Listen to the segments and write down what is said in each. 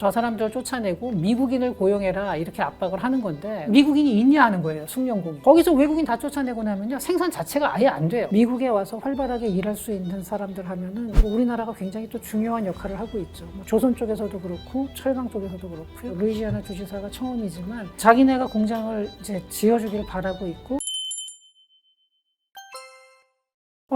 저 사람들을 쫓아내고 미국인을 고용해라 이렇게 압박을 하는 건데 미국인이 있냐 하는 거예요. 숙련공이. 거기서 외국인 다 쫓아내고 나면요 생산 자체가 아예 안 돼요. 미국에 와서 활발하게 일할 수 있는 사람들 하면은 우리나라가 굉장히 또 중요한 역할을 하고 있죠. 뭐 조선 쪽에서도 그렇고 철강 쪽에서도 그렇고요. 루이지아나 주지사가 처음이지만 자기네가 공장을 이제 지어주길 바라고 있고.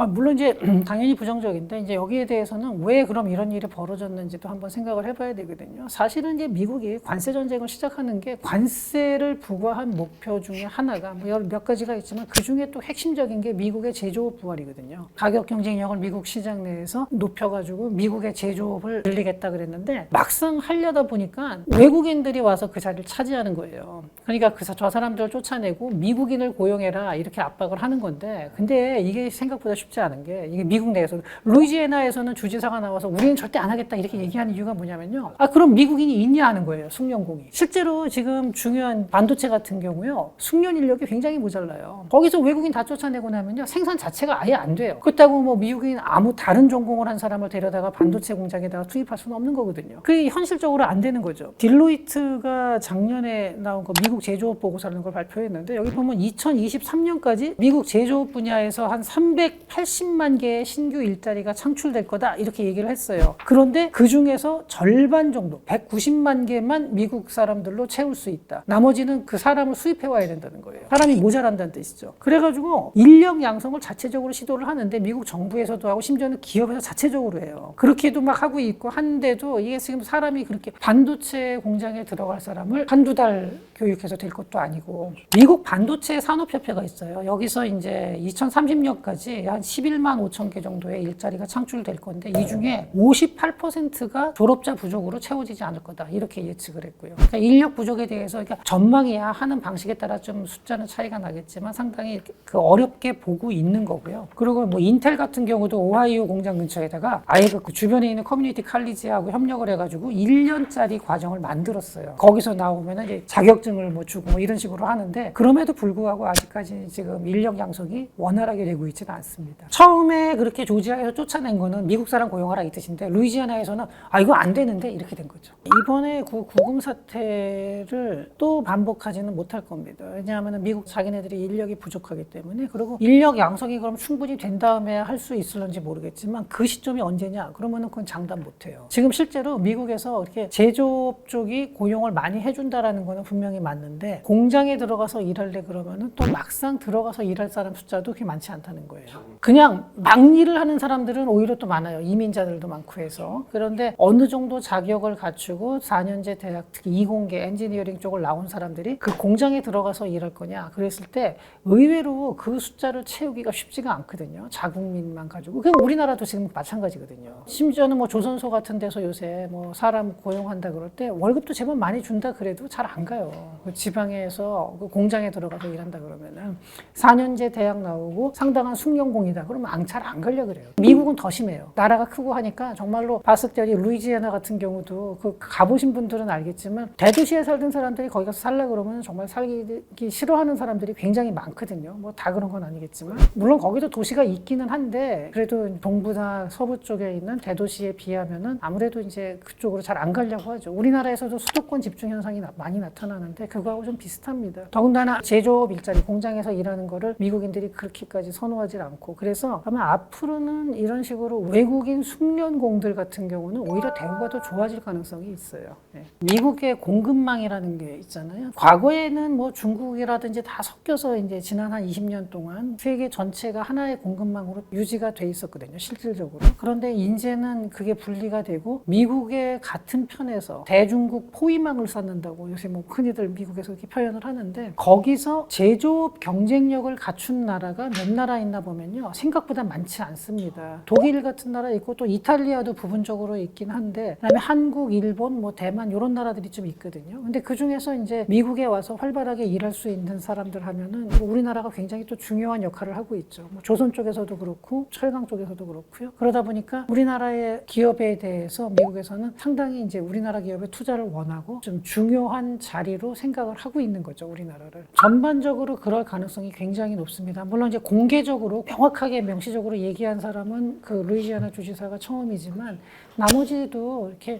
물론 이제 당연히 부정적인데 이제 여기에 대해서는 왜 그럼 이런 일이 벌어졌는지도 한번 생각을 해봐야 되거든요. 사실은 이제 미국이 관세 전쟁을 시작하는 게 관세를 부과한 목표 중에 하나가 뭐 몇 가지가 있지만 그 중에 또 핵심적인 게 미국의 제조업 부활이거든요. 가격 경쟁력을 미국 시장 내에서 높여가지고 미국의 제조업을 늘리겠다 그랬는데 막상 하려다 보니까 외국인들이 와서 그 자리를 차지하는 거예요. 그러니까 저 사람들을 쫓아내고 미국인을 고용해라 이렇게 압박을 하는 건데 근데 이게 생각보다 쉽지 않은 게 이게 미국 내에서 루이지애나에서는 주지사가 나와서 우리는 절대 안 하겠다 이렇게 얘기하는 이유가 뭐냐면요. 그럼 미국인이 있냐 하는 거예요. 숙련공이. 실제로 지금 중요한 반도체 같은 경우요. 숙련 인력이 굉장히 모자라요. 거기서 외국인 다 쫓아내고 나면요. 생산 자체가 아예 안 돼요. 그렇다고 뭐 미국인 아무 다른 전공을 한 사람을 데려다가 반도체 공장에다가 투입할 수는 없는 거거든요. 그게 현실적으로 안 되는 거죠. 딜로이트가 작년에 나온 거 미국 제조업 보고서라는 걸 발표했는데 여기 보면 2023년까지 미국 제조업 분야에서 한 380만 개의 신규 일자리가 창출될 거다 이렇게 얘기를 했어요. 그런데 그 중에서 절반 정도 190만 개만 미국 사람들로 채울 수 있다. 나머지는 그 사람을 수입해 와야 된다는 거예요. 사람이 모자란다는 뜻이죠. 그래가지고 인력 양성을 자체적으로 시도를 하는데 미국 정부에서도 하고 심지어는 기업에서 자체적으로 해요. 그렇게도 막 하고 있고 한데도 이게 지금 사람이 그렇게 반도체 공장에 들어갈 사람을 한두 달 교육해서 될 것도 아니고 미국 반도체 산업협회가 있어요. 여기서 이제 2030년까지 한 11만 5천 개 정도의 일자리가 창출될 건데 이 중에 58%가 졸업자 부족으로 채워지지 않을 거다 이렇게 예측을 했고요. 그러니까 인력 부족에 대해서 그러니까 전망이야 하는 방식에 따라 좀 숫자는 차이가 나겠지만 상당히 그 어렵게 보고 있는 거고요. 그리고 뭐 인텔 같은 경우도 오하이오 공장 근처에다가 아예 그 주변에 있는 커뮤니티 칼리지하고 협력을 해가지고 1년짜리 과정을 만들었어요. 거기서 나오면은 이제 자격증을 뭐 주고 뭐 이런 식으로 하는데 그럼에도 불구하고 아직까지 지금 인력 양성이 원활하게 되고 있지는 않습니다. 처음에 그렇게 조지아에서 쫓아낸 거는 미국 사람 고용하라 이 뜻인데 루이지애나에서는 이거 안 되는데 이렇게 된 거죠. 이번에 그 구금 사태를 또 반복하지는 못할 겁니다. 왜냐하면 미국 자기네들이 인력이 부족하기 때문에 그리고 인력 양성이 그럼 충분히 된 다음에 할 수 있을런지 모르겠지만 그 시점이 언제냐 그러면은 그건 장담 못해요. 지금 실제로 미국에서 이렇게 제조업 쪽이 고용을 많이 해준다라는 거는 분명히 맞는데 공장에 들어가서 일할래 그러면은 또 막상 들어가서 일할 사람 숫자도 그렇게 많지 않다는 거예요. 그냥 막 일을 하는 사람들은 오히려 또 많아요. 이민자들도 많고 해서. 그런데 어느 정도 자격을 갖추고 4년제 대학 특히 이공계 엔지니어링 쪽을 나온 사람들이 그 공장에 들어가서 일할 거냐 그랬을 때 의외로 그 숫자를 채우기가 쉽지가 않거든요. 자국민만 가지고. 그럼 우리나라도 지금 마찬가지거든요. 심지어는 뭐 조선소 같은 데서 요새 뭐 사람 고용한다 그럴 때 월급도 제법 많이 준다 그래도 잘 안 가요. 그 지방에서 그 공장에 들어가서 일한다 그러면은 4년제 대학 나오고 상당한 숙련공이다 그러면 잘 안 가려 그래요. 미국은 더 심해요. 나라가 크고 하니까 정말로 봤을 때 루이지애나 같은 경우도 그 가보신 분들은 알겠지만 대도시에 살던 사람들이 거기 가서 살라 그러면 정말 살기 싫어하는 사람들이 굉장히 많거든요. 뭐 다 그런 건 아니겠지만 물론 거기도 도시가 있기는 한데 그래도 동부나 서부 쪽에 있는 대도시에 비하면은 아무래도 이제 그쪽으로 잘 안 가려고 하죠. 우리나라에서도 수도권 집중 현상이 많이 나타나는데 그거하고 좀 비슷합니다. 더군다나 제조업 일자리 공장에서 일하는 거를 미국인들이 그렇게까지 선호하지 않고 그래서 아마 앞으로는 이런 식으로 외국인 숙련공들 같은 경우는 오히려 대우가 더 좋아질 가능성이 있어요. 네. 미국의 공급망이라는 게 있잖아요. 과거에는 뭐 중국이라든지 다 섞여서 이제 지난 한 20년 동안 세계 전체가 하나의 공급망으로 유지가 돼 있었거든요. 실질적으로. 그런데 이제는 그게 분리가 되고 미국의 같은 편에서 대중국 포위망을 쌓는다고 요새 뭐 흔히들 미국에서 이렇게 표현을 하는데 거기서 제조업 경쟁력을 갖춘 나라가 몇 나라 있나 보면요. 생각보다 많지 않습니다. 독일 같은 나라 있고 또 이탈리아도 부분적으로 있긴 한데 그다음에 한국, 일본, 뭐 대만 이런 나라들이 좀 있거든요. 근데 그 중에서 이제 미국에 와서 활발하게 일할 수 있는 사람들 하면은 우리나라가 굉장히 또 중요한 역할을 하고 있죠. 뭐 조선 쪽에서도 그렇고 철강 쪽에서도 그렇고요. 그러다 보니까 우리나라의 기업에 대해서 미국에서는 상당히 이제 우리나라 기업의 투자를 원하고 좀 중요한 자리로 생각을 하고 있는 거죠. 우리나라를. 전반적으로 그럴 가능성이 굉장히 높습니다. 물론 이제 공개적으로 명확하게 명시적으로 얘기한 사람은 그 루이지애나 주지사가 처음이지만 나머지도 이렇게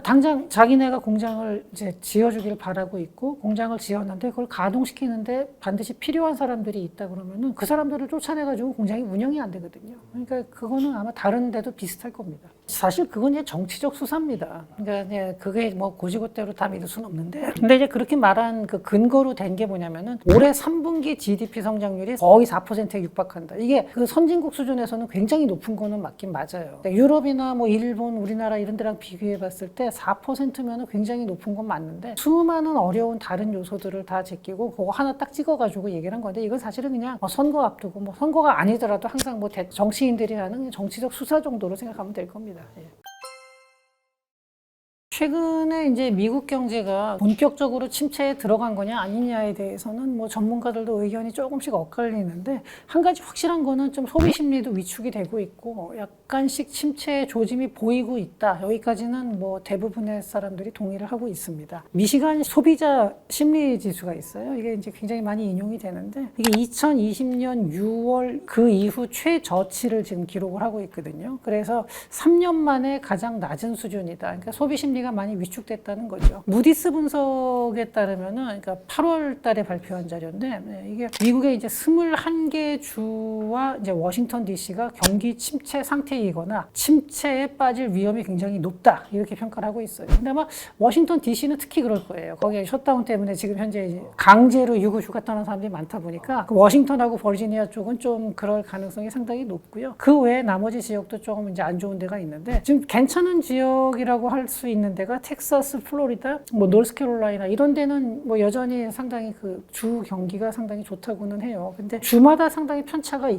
당장 자기네가 공장을 이제 지어주길 바라고 있고 공장을 지었는데 그걸 가동시키는데 반드시 필요한 사람들이 있다 그러면은 그 사람들을 쫓아내가지고 공장이 운영이 안 되거든요. 그러니까 그거는 아마 다른 데도 비슷할 겁니다. 사실 그건 이제 정치적 수사입니다. 그러니까 이제 그게 뭐 고지고대로 다 믿을 수는 없는데, 근데 이제 그렇게 말한 그 근거로 된 게 뭐냐면은 올해 3분기 GDP 성장률이 거의 4%에 육박한다. 이게 그 선진국 수준에서는 굉장히 높은 거는 맞긴 맞아요. 그러니까 유럽이나 뭐 일본, 우리나라 이런 데랑 비교해 봤을 때 4%면은 굉장히 높은 건 맞는데 수많은 어려운 다른 요소들을 다 제끼고 그거 하나 딱 찍어가지고 얘기를 한 건데 이건 사실은 그냥 선거 앞두고 뭐 선거가 아니더라도 항상 뭐 정치인들이 하는 정치적 수사 정도로 생각하면 될 겁니다. 예. 최근에 이제 미국 경제가 본격적으로 침체에 들어간 거냐 아니냐에 대해서는 뭐 전문가들도 의견이 조금씩 엇갈리는데 한 가지 확실한 거는 좀 소비 심리도 위축이 되고 있고 약간씩 침체의 조짐이 보이고 있다. 여기까지는 뭐 대부분의 사람들이 동의를 하고 있습니다. 미시간 소비자 심리 지수가 있어요. 이게 이제 굉장히 많이 인용이 되는데 이게 2020년 6월 그 이후 최저치를 지금 기록을 하고 있거든요. 그래서 3년 만에 가장 낮은 수준이다. 그러니까 소비 심리가 많이 위축됐다는 거죠. 무디스 분석에 따르면은, 그러니까 8월 달에 발표한 자료인데, 이게 미국의 이제 21개 주와 이제 워싱턴 DC가 경기 침체 상태이거나 침체에 빠질 위험이 굉장히 높다. 이렇게 평가를 하고 있어요. 근데 아마 워싱턴 DC는 특히 그럴 거예요. 거기에 셧다운 때문에 지금 현재 강제로 유급 휴가 떠난 사람들이 많다 보니까 그 워싱턴하고 버지니아 쪽은 좀 그럴 가능성이 상당히 높고요. 그 외에 나머지 지역도 조금 이제 안 좋은 데가 있는데, 지금 괜찮은 지역이라고 할 수 있는 데가 텍사스, 플로리다, 뭐 노스캐롤라이나 이런 데는 뭐 여전히 상당히 그 주 경기가 상당히 좋다고는 해요. 근데 주마다 상당히 편차가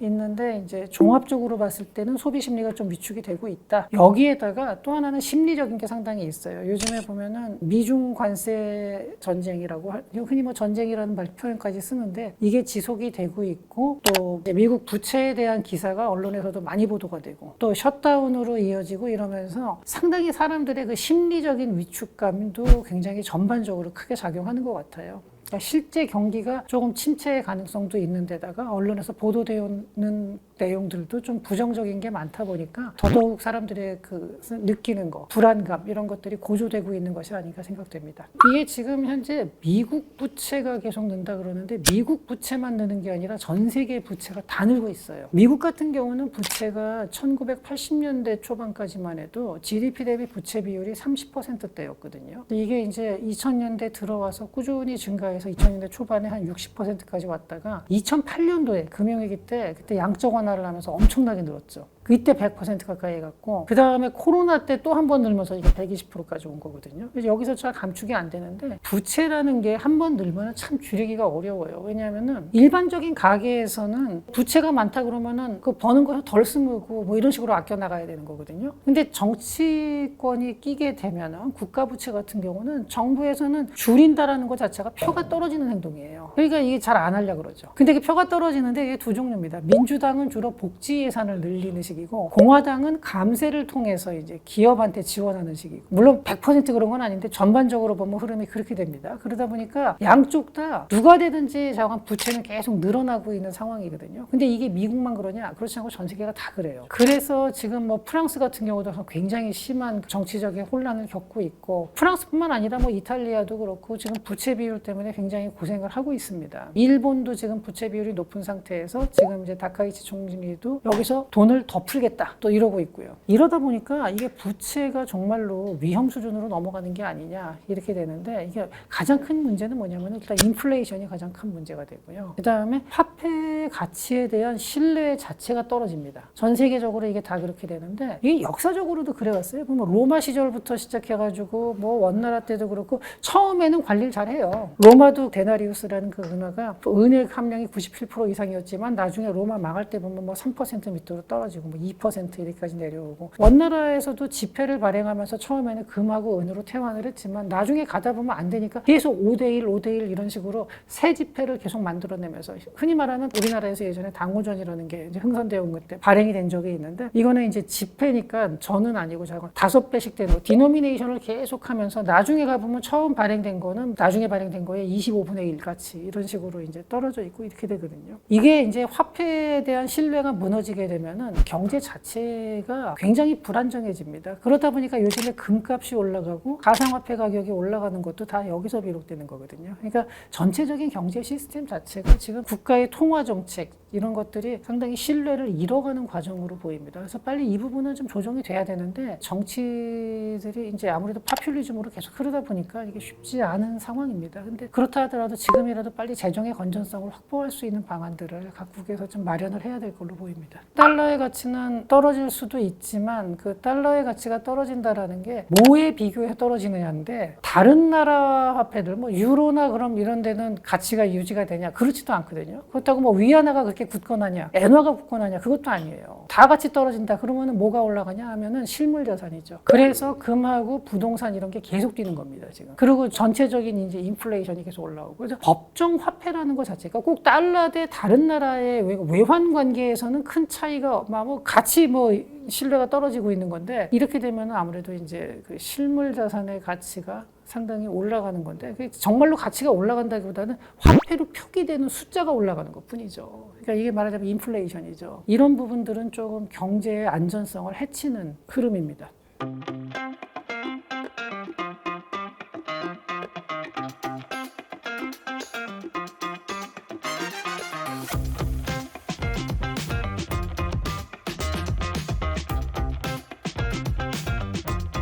있는데 이제 종합적으로 봤을 때는 소비 심리가 좀 위축이 되고 있다. 여기에다가 또 하나는 심리적인 게 상당히 있어요. 요즘에 보면은 미중 관세 전쟁이라고 흔히 뭐 전쟁이라는 표현까지 쓰는데 이게 지속이 되고 있고 또 미국 부채에 대한 기사가 언론에서도 많이 보도가 되고 또 셧다운으로 이어지고 이러면서 상당히 사람들의 그 심리적인 위축감도 굉장히 전반적으로 크게 작용하는 것 같아요. 그러니까 실제 경기가 조금 침체의 가능성도 있는 데다가 언론에서 보도되는 내용들도 좀 부정적인 게 많다 보니까 더더욱 사람들의 그 느끼는 거, 불안감 이런 것들이 고조되고 있는 것이 아닌가 생각됩니다. 이게 지금 현재 미국 부채가 계속 는다 그러는데 미국 부채만 느는 게 아니라 전 세계 부채가 다 늘고 있어요. 미국 같은 경우는 부채가 1980년대 초반까지만 해도 GDP 대비 부채 비율이 30%대였거든요. 이게 이제 2000년대 들어와서 꾸준히 증가해서 2000년대 초반에 한 60%까지 왔다가 2008년도에 금융위기 때 그때 양적 완화를 하면서 엄청나게 늘었죠. 그때 100% 가까이 해갖고 그 다음에 코로나 때 또 한 번 늘면서 이게 120%까지 온 거거든요. 그래서 여기서 잘 감축이 안 되는데 부채라는 게 한 번 늘면 참 줄이기가 어려워요. 왜냐하면은 일반적인 가게에서는 부채가 많다 그러면은 그 버는 거 덜 쓰고 뭐 이런 식으로 아껴 나가야 되는 거거든요. 근데 정치권이 끼게 되면은 국가 부채 같은 경우는 정부에서는 줄인다라는 것 자체가 표가 떨어지는 행동이에요. 그러니까 이게 잘 안 하려고 그러죠. 근데 그 표가 떨어지는데 이게 두 종류입니다. 민주당은 주로 복지 예산을 늘리는 식이고 공화당은 감세를 통해서 이제 기업한테 지원하는 식이고 물론 100% 그런 건 아닌데 전반적으로 보면 흐름이 그렇게 됩니다. 그러다 보니까 양쪽 다 누가 되든지 자관 부채는 계속 늘어나고 있는 상황이거든요. 근데 이게 미국만 그러냐? 그렇지 않고 전 세계가 다 그래요. 그래서 지금 뭐 프랑스 같은 경우도 굉장히 심한 정치적인 혼란을 겪고 있고 프랑스뿐만 아니라 뭐 이탈리아도 그렇고 지금 부채 비율 때문에 굉장히 고생을 하고 있습니다. 일본도 지금 부채 비율이 높은 상태에서 지금 이제 다카이치 총리도 여기서 돈을 더 풀겠다 또 이러고 있고요. 이러다 보니까 이게 부채가 정말로 위험 수준으로 넘어가는 게 아니냐 이렇게 되는데 이게 가장 큰 문제는 뭐냐면 일단 인플레이션이 가장 큰 문제가 되고요. 그 다음에 화폐 가치에 대한 신뢰 자체가 떨어집니다. 전 세계적으로 이게 다 그렇게 되는데 이게 역사적으로도 그래왔어요. 보면 로마 시절부터 시작해가지고 뭐 원나라 때도 그렇고 처음에는 관리를 잘해요. 로마도 데나리우스라는 그 은화가 은액 함량이 97% 이상이었지만 나중에 로마 망할 때 보면 뭐 3% 밑으로 떨어지고 뭐 2% 이렇게까지 내려오고 원나라에서도 지폐를 발행하면서 처음에는 금하고 은으로 태환을 했지만 나중에 가다 보면 안 되니까 계속 5대1, 5대1 이런 식으로 새 지폐를 계속 만들어내면서 흔히 말하는 우리나라에서 예전에 당호전이라는 게 이제 흥선대원 그때 발행이 된 적이 있는데 이거는 이제 지폐니까 전은 아니고 5배씩 되는 디노미네이션을 계속 하면서 나중에 가보면 처음 발행된 거는 나중에 발행된 거에 25분의 1 같이 이런 식으로 이제 떨어져 있고 이렇게 되거든요. 이게 이제 화폐에 대한 신뢰가 무너지게 되면은 경제 자체가 굉장히 불안정해집니다. 그러다 보니까 요즘에 금값이 올라가고 가상화폐 가격이 올라가는 것도 다 여기서 비롯되는 거거든요. 그러니까 전체적인 경제 시스템 자체가 지금 국가의 통화 정책 이런 것들이 상당히 신뢰를 잃어가는 과정으로 보입니다. 그래서 빨리 이 부분은 좀 조정이 돼야 되는데 정치들이 이제 아무래도 파퓰리즘으로 계속 흐르다 보니까 이게 쉽지 않은 상황입니다. 근데 그렇다 하더라도 지금이라도 빨리 재정의 건전성을 확보할 수 있는 방안들을 각국에서 좀 마련을 해야 될 걸로 보입니다. 달러의 가치는 떨어질 수도 있지만 그 달러의 가치가 떨어진다라는 게 뭐에 비교해 떨어지느냐인데 다른 나라 화폐들 뭐 유로나 그럼 이런 데는 가치가 유지가 되냐? 그렇지도 않거든요. 그렇다고 뭐 위안화가 그렇게 굳건하냐? 엔화가 굳건하냐? 그것도 아니에요. 다 같이 떨어진다. 그러면은 뭐가 올라가냐 하면은 실물 자산이죠. 그래서 금하고 부동산 이런 게 계속 뛰는 겁니다, 지금. 그리고 전체적인 이제 인플레이션이 계속 올라오고. 그래서 법정 화폐라는 것 자체가 꼭 달러 대 다른 나라의 외환 관계에서는 큰 차이가 뭐 같이 뭐 신뢰가 떨어지고 있는 건데 이렇게 되면 아무래도 이제 그 실물 자산의 가치가 상당히 올라가는 건데 정말로 가치가 올라간다기보다는 화폐로 표기되는 숫자가 올라가는 것 뿐이죠. 그러니까 이게 말하자면 인플레이션이죠. 이런 부분들은 조금 경제의 안전성을 해치는 흐름입니다.